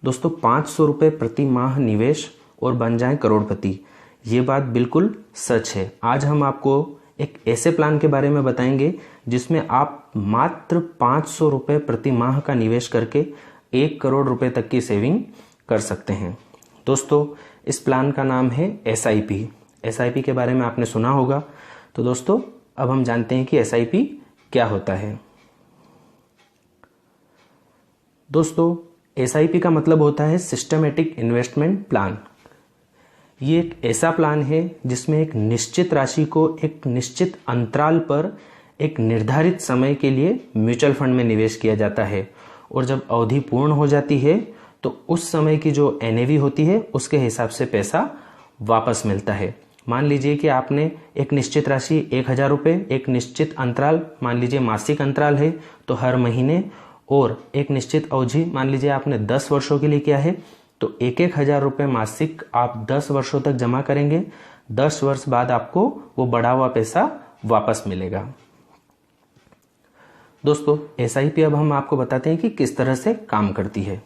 दोस्तों 500 रुपये प्रति माह निवेश और बन जाएं करोड़पति। ये बात बिल्कुल सच है। आज हम आपको एक ऐसे प्लान के बारे में बताएंगे जिसमें आप मात्र 500 रुपये प्रति माह का निवेश करके 1 करोड़ रुपए तक की सेविंग कर सकते हैं। दोस्तों इस प्लान का नाम है SIP। SIP के बारे में आपने सुना होगा। तो दोस्तों अब हम जानते हैं कि SIP क्या होता है। दोस्तों SIP का मतलब होता है सिस्टमेटिक इन्वेस्टमेंट प्लान। ये एक ऐसा प्लान है जिसमें एक निश्चित राशि को एक निश्चित अंतराल पर एक निर्धारित समय के लिए म्यूचुअल फंड में निवेश किया जाता है और जब अवधि पूर्ण हो जाती है तो उस समय की जो NAV होती है उसके हिसाब से पैसा वापस मिलता है। मान लीजिए कि आपने एक निश्चित राशि 1000 रुपये, एक निश्चित अंतराल मान लीजिए मासिक अंतराल है तो हर महीने, और एक निश्चित अवधि मान लीजिए आपने 10 वर्षों के लिए किया है तो 1,000 रुपये मासिक आप 10 वर्षों तक जमा करेंगे। 10 वर्ष बाद आपको वो बढ़ा हुआ पैसा वापस मिलेगा। दोस्तों SIP अब हम आपको बताते हैं कि किस तरह से काम करती है।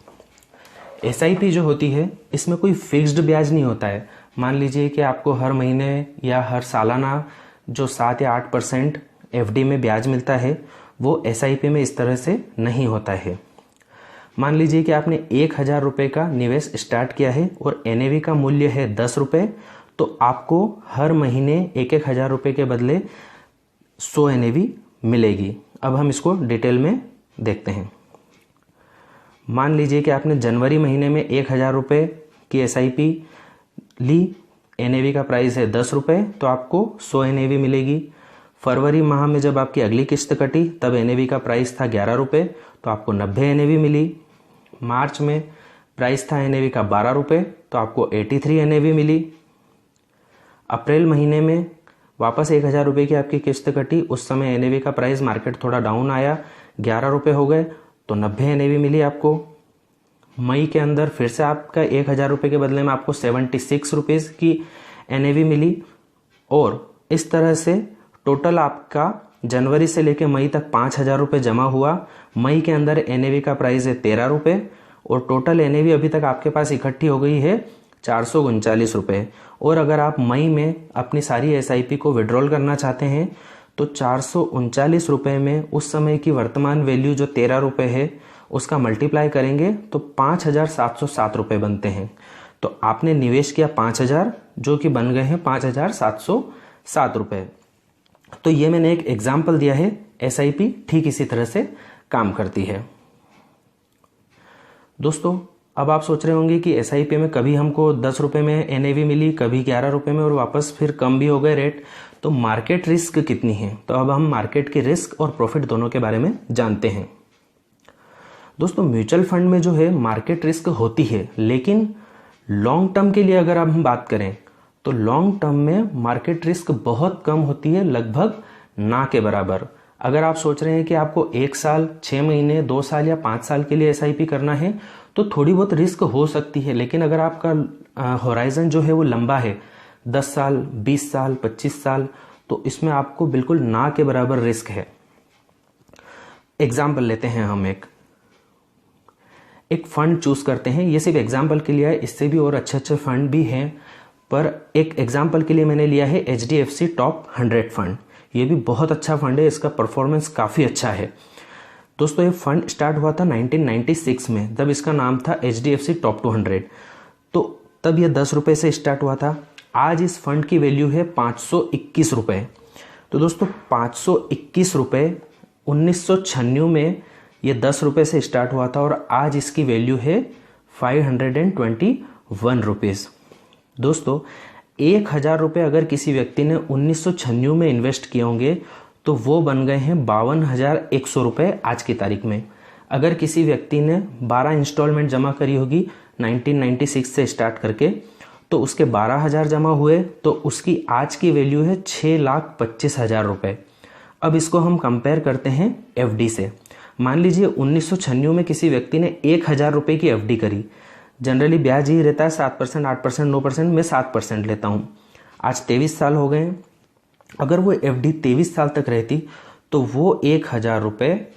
SIP जो होती है इसमें कोई फिक्स्ड ब्याज नहीं होता है। मान लीजिए कि आपको हर महीने या हर सालाना जो 7 या 8% FD में ब्याज मिलता है वो SIP में इस तरह से नहीं होता है। मान लीजिए कि आपने 1,000 रुपये का निवेश स्टार्ट किया है और NAV का मूल्य है 10 रुपये, तो आपको हर महीने 1,000 रुपये के बदले 100 NAV मिलेगी। अब हम इसको डिटेल में देखते हैं। मान लीजिए कि आपने जनवरी महीने में 1,000 रुपये की SIP ली, NAV का प्राइस है 10 रुपये, तो आपको 100 NAV मिलेगी। फरवरी माह में जब आपकी अगली किस्त कटी तब NAV का प्राइस था 11 रुपये, तो आपको 90 NAV मिली। मार्च में प्राइस था NAV का 12 रुपये, तो आपको 83 NAV मिली। अप्रैल महीने में वापस 1,000 रुपये की आपकी किस्त कटी, उस समय NAV का प्राइस मार्केट थोड़ा डाउन आया, 11 रुपये हो गए, तो 90 NAV मिली आपको। मई के अंदर फिर से आपका 1,000 रुपये के बदले में आपको 76 रुपीज़ की NAV मिली, और इस तरह से टोटल आपका जनवरी से लेकर मई तक 5,000 रुपये जमा हुआ। मई के अंदर NAV का प्राइस है 13 रुपये और टोटल NAV अभी तक आपके पास इकट्ठी हो गई है 439 रुपये। और अगर आप मई में अपनी सारी SIP को विड्रॉल करना चाहते हैं तो 439 रुपये में उस समय की वर्तमान वैल्यू जो 13 रुपये है उसका मल्टीप्लाई करेंगे तो 5,707 रुपये बनते हैं। तो आपने निवेश किया 5,000 जो कि बन गए हैं 5,707 रुपये। तो ये मैंने एक एग्जाम्पल दिया है। SIP ठीक इसी तरह से काम करती है। दोस्तों अब आप सोच रहे होंगे कि SIP में कभी हमको 10 रुपये में NAV मिली, कभी 11 रुपये में और वापस फिर कम भी हो गए रेट, तो मार्केट रिस्क कितनी है। तो अब हम मार्केट के रिस्क और प्रॉफिट दोनों के बारे में जानते हैं। दोस्तों म्यूचुअल फंड में जो है मार्केट रिस्क होती है, लेकिन लॉन्ग टर्म के लिए अगर हम बात करें तो लॉन्ग टर्म में मार्केट रिस्क बहुत कम होती है, लगभग ना के बराबर। अगर आप सोच रहे हैं कि आपको 1 साल, 6 महीने, 2 साल या 5 साल के लिए SIP करना है तो थोड़ी बहुत रिस्क हो सकती है, लेकिन अगर आपका होराइजन जो है वो लंबा है 10 साल, 20 साल, 25 साल, तो इसमें आपको बिल्कुल ना के बराबर रिस्क है। एग्जाम्पल लेते हैं, हम एक फंड चूज करते हैं। ये सिर्फ एग्जाम्पल के लिए है, इससे भी और अच्छे अच्छे फंड भी हैं, पर एक एग्जाम्पल के लिए मैंने लिया है HDFC टॉप 100 फंड। ये भी बहुत अच्छा फंड है, इसका परफॉर्मेंस काफ़ी अच्छा है। दोस्तों ये फंड स्टार्ट हुआ था 1996 में, तब इसका नाम था HDFC टॉप 200। तो तब ये 10 रुपये से स्टार्ट हुआ था। आज इस फंड की वैल्यू है 521 रुपये। तो दोस्तों 521 रुपये 1996 में ये 10 रुपये से स्टार्ट हुआ था और आज इसकी वैल्यू है 521 रुपीज़। दोस्तों 1,000 रुपये अगर किसी व्यक्ति ने 1996 में इन्वेस्ट किए होंगे तो वो बन गए हैं 52,100 रुपये आज की तारीख में। अगर किसी व्यक्ति ने 12 इंस्टॉलमेंट जमा करी होगी 1996 से स्टार्ट करके, तो उसके 12,000 जमा हुए, तो उसकी आज की वैल्यू है 6,25,000 रुपये। अब इसको हम कंपेयर करते हैं FD से। मान लीजिए 1996 में किसी व्यक्ति ने 1,000 रुपये की FD करी। जनरली ब्याज ही रहता है 7%, 8%, 9%, मैं 7% लेता हूँ। आज 23 साल हो गए। अगर वो FD 23 साल तक रहती तो वो 1,000 रुपये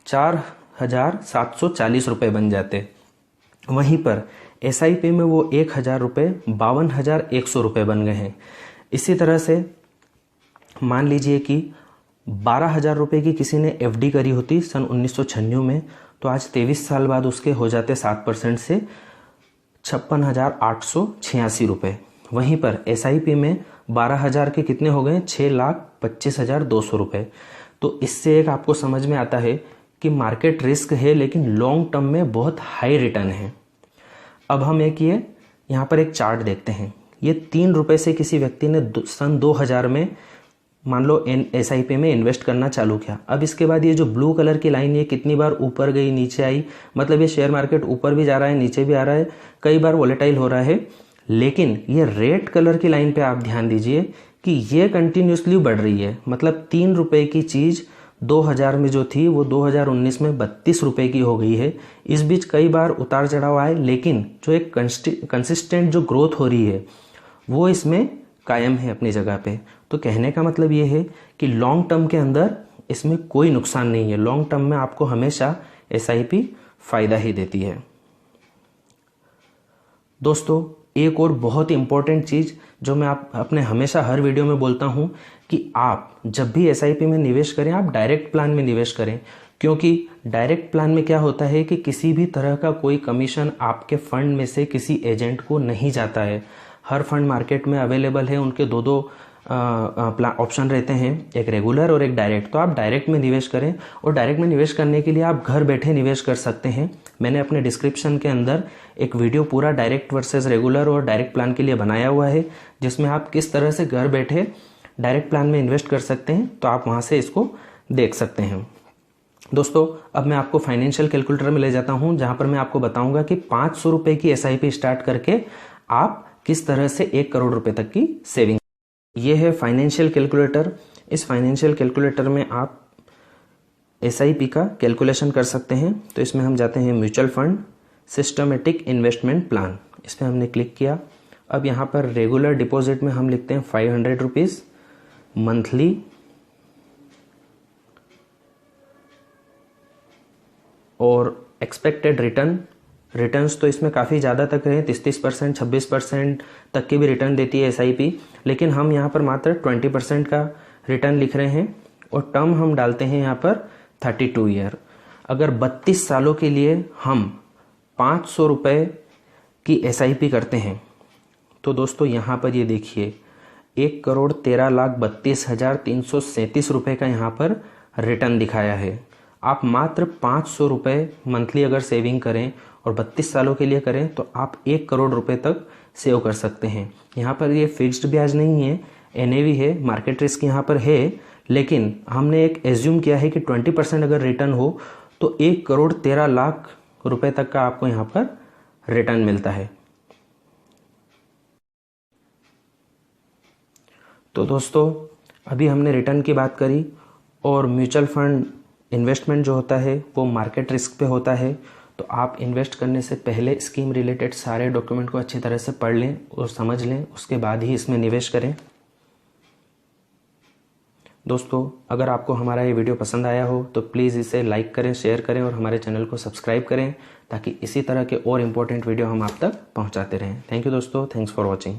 4,740 रुपये बन जाते। वहीं पर SIP में वो 1,000 रुपये 52,100 रुपये बन गए हैं। इसी तरह से मान लीजिए कि 12,000 रुपये की किसी ने FD करी होती सन 1996 में, तो आज 23 साल बाद उसके हो जाते 7% से 56,886 रुपये। वहीं पर SIP में 12,000 के कितने हो गए, 6,25,200 रुपये। तो इससे एक आपको समझ में आता है कि मार्केट रिस्क है लेकिन लॉन्ग टर्म में बहुत हाई रिटर्न है। अब हम एक ये यहाँ पर एक चार्ट देखते हैं। ये 3 रुपये से किसी व्यक्ति ने सन 2000 में मान लो SIP में इन्वेस्ट करना चालू किया। अब इसके बाद ये जो ब्लू कलर की लाइन ये कितनी बार ऊपर गई नीचे आई, मतलब ये शेयर मार्केट ऊपर भी जा रहा है नीचे भी आ रहा है, कई बार वॉलेटाइल हो रहा है। लेकिन ये रेड कलर की लाइन पे आप ध्यान दीजिए कि ये कंटिन्यूसली बढ़ रही है। मतलब 3 रुपये की चीज़ 2000 में जो थी वो 2019 में 32 रुपये की हो गई है। इस बीच कई बार उतार चढ़ाव आए लेकिन जो एक कंसिस्टेंट जो ग्रोथ हो रही है वो इसमें कायम है अपनी जगह पे। तो कहने का मतलब ये है कि लॉन्ग टर्म के अंदर इसमें कोई नुकसान नहीं है। लॉन्ग टर्म में आपको हमेशा SIP फ़ायदा ही देती है। दोस्तों एक और बहुत ही इम्पोर्टेंट चीज़ जो मैं अपने हमेशा हर वीडियो में बोलता हूँ कि आप जब भी SIP में निवेश करें आप डायरेक्ट प्लान में निवेश करें, क्योंकि डायरेक्ट प्लान में क्या होता है कि किसी भी तरह का कोई कमीशन आपके फंड में से किसी एजेंट को नहीं जाता है। हर फंड मार्केट में अवेलेबल है, उनके दो ऑप्शन रहते हैं, एक रेगुलर और एक डायरेक्ट। तो आप डायरेक्ट में निवेश करें और डायरेक्ट में निवेश करने के लिए आप घर बैठे निवेश कर सकते हैं। मैंने अपने डिस्क्रिप्शन के अंदर एक वीडियो पूरा डायरेक्ट वर्सेस रेगुलर और डायरेक्ट प्लान के लिए बनाया हुआ है, जिसमें आप किस तरह से घर बैठे डायरेक्ट प्लान में इन्वेस्ट कर सकते हैं। तो आप वहाँ से इसको देख सकते हैं। दोस्तों अब मैं आपको फाइनेंशियल कैलकुलेटर में ले जाता हूँ, जहाँ पर मैं आपको बताऊँगा कि 500 रुपये की SIP स्टार्ट करके आप किस तरह से 1 करोड़ रुपए तक की सेविंग। ये है फाइनेंशियल कैलकुलेटर। इस फाइनेंशियल कैलकुलेटर में आप SIP का कैलकुलेशन कर सकते हैं। तो इसमें हम जाते हैं mutual fund systematic investment plan, इस पर हमने क्लिक किया। अब यहाँ पर रेगुलर डिपॉजिट में हम लिखते हैं 500 रुपीज़ मंथली, और एक्सपेक्टेड रिटर्न्स तो इसमें काफ़ी ज़्यादा तक रहे, 33%, 26% तक की भी रिटर्न देती है SIP, लेकिन हम यहाँ पर मात्र 20% का रिटर्न लिख रहे हैं। और टर्म हम डालते हैं यहाँ पर 32 ईयर। अगर 32 सालों के लिए हम 500 रुपये की SIP करते हैं तो दोस्तों यहाँ पर ये देखिए 1,13,32,337 रुपये का यहाँ पर रिटर्न दिखाया है। आप मात्र 500 रुपये मंथली अगर सेविंग करें और 32 सालों के लिए करें तो आप 1 करोड़ रुपए तक सेव कर सकते हैं। यहाँ पर ये फिक्स्ड ब्याज नहीं है, NAV है, मार्केट रिस्क यहाँ पर है, लेकिन हमने एक एज्यूम किया है कि 20% अगर रिटर्न हो तो 1,13,00,000 रुपए तक का आपको यहाँ पर रिटर्न मिलता है। तो दोस्तों अभी हमने रिटर्न की बात करी, और म्यूचुअल फंड इन्वेस्टमेंट जो होता है वो मार्केट रिस्क पे होता है। तो आप इन्वेस्ट करने से पहले स्कीम रिलेटेड सारे डॉक्यूमेंट को अच्छी तरह से पढ़ लें और समझ लें, उसके बाद ही इसमें निवेश करें। दोस्तों अगर आपको हमारा ये वीडियो पसंद आया हो तो प्लीज़ इसे लाइक करें, शेयर करें और हमारे चैनल को सब्सक्राइब करें, ताकि इसी तरह के और इम्पोर्टेंट वीडियो हम आप तक पहुंचाते रहें। थैंक यू दोस्तों, थैंक्स फॉर वॉचिंग।